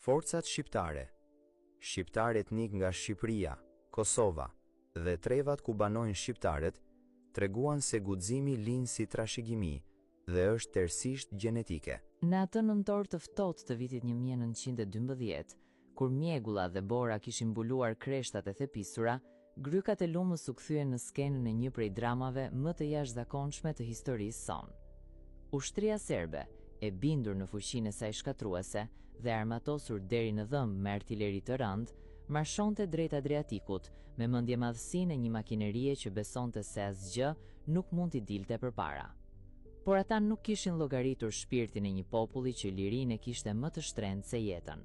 Forcat shqiptare. Shqiptar etnik nga Shqipëria, Kosova dhe trevat ku banojnë shqiptarët treguan se guximi lind si trashëgimi dhe është tërësisht gjenetike. Në atë nëntor të ftohtë të vitit 1912, kur mjegulla dhe bora kishin mbuluar kreshtat e thepisura, grykat e lumës u kthyen në skenën e një prej dramave më të jashtëzakonshme të historisë sonë. Ushtria serbe, e bindur në fuqinë e saj shkatruese dhe armatosur deri në dhëmbë me artilleri të rëndë, marshonte drejt Adriatikut me mendje madhësinë e një makinerie që besonte se asgjë nuk mund t'i dilte përpara. Por ata nuk kishin llogaritur shpirtin e një populli që lirinë e kishte më të shtrenjtë se jetën.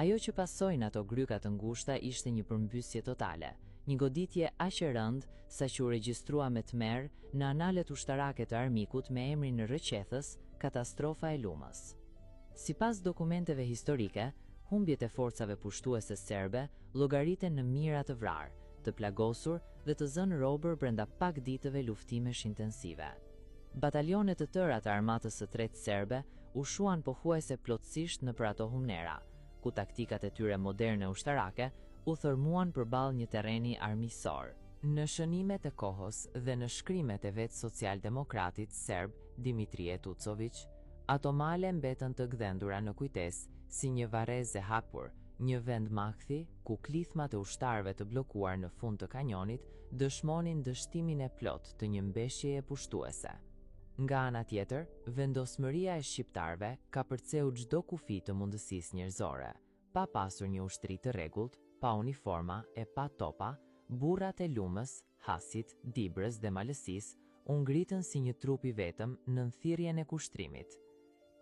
Ajo që pasojnë ato gryka të ngushta ishte një përmbysje totale, një goditje aq e rëndë sa që u regjistrua me tmerr në analet ushtarake të armikut me emrin në rrëqethës Katastrofa e lumës. Sipas dokumenteve historike, humbjet e forcave pushtuese serbe llogariten në mijëra të vrarë, të plagosur dhe të zënë robër brenda pak ditëve luftimesh intensive. Batalionet të tëra të armatës së tretë serbe u shuan pothuajse plotësisht nëpër ato humnera, ku taktikat e tyre moderne ushtarake u thërmuan përballë një terreni armiqësor. Në shënimet e kohës dhe në shkrimet e vetë social-demokratit serb Dimitrije Tucović, ato male mbetën të gdhendura në kujtesë si një varrezë e hapur, një vend makthi ku klithmat e ushtarëve të bllokuar në fund të kanjonit dëshmonin dështimin e plot të një mbeshjeje pushtuese. Nga ana tjetër, vendosmëria e shqiptarëve ka përceu çdo kufi të mundësisë njerëzore, pa pasur një ushtri të rregullt, pa uniforma e pa topa. Burrat e lumës, hasit, dibrës dhe malësisë u ngritën si një trup i vetëm në thirrjen e kushtrimit.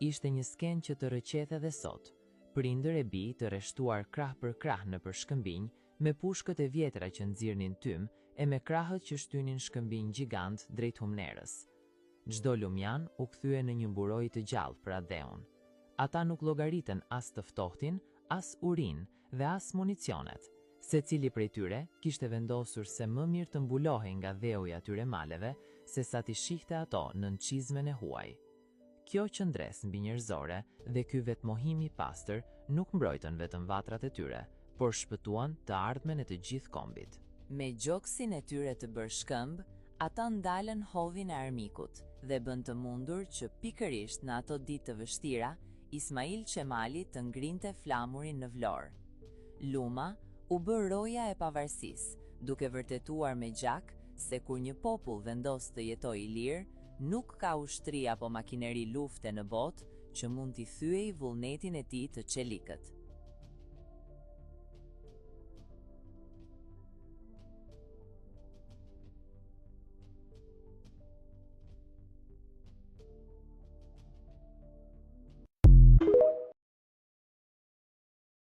Ishte një skenë që të rrëqethe dhe sot, prindër e bij të rreshtuar krah për krah nëpër shkëmbinj, me pushkët e vjetra që nxirrnin tym e me krahët që shtynin shkëmbinj gjigant drejt humnerës. Çdo lumjan u kthye në një mburoj të gjallë për atë dheun. Ata nuk llogaritën as të ftohtin, as urinë dhe as municionet. Secili prej tyre kishte vendosur se më mirë të mbulohej nga dheu i atyre maleve se sa t'i shihte ato në çizmen e huaj. Kjo qëndres mbi njerëzore dhe ky vetmohim i pastër nuk mbrojtën vetëm vatrat e tyre, por shpëtuan të ardhmen e të gjithë kombit. Me gjoksin e tyre të bërë shkëmb, ata ndalën hodhin e armikut dhe bën të mundur që pikërisht në ato ditë të vështira, Ismail Qemali të ngrinte flamurin në Vlorë. Luma u bë roja e pavarësisë, duke vërtetuar me gjak se kur një popull vendos të jetojë i lirë, nuk ka ushtri apo makineri lufte në botë që mund t'i thyej vullnetin e tij të çelikët.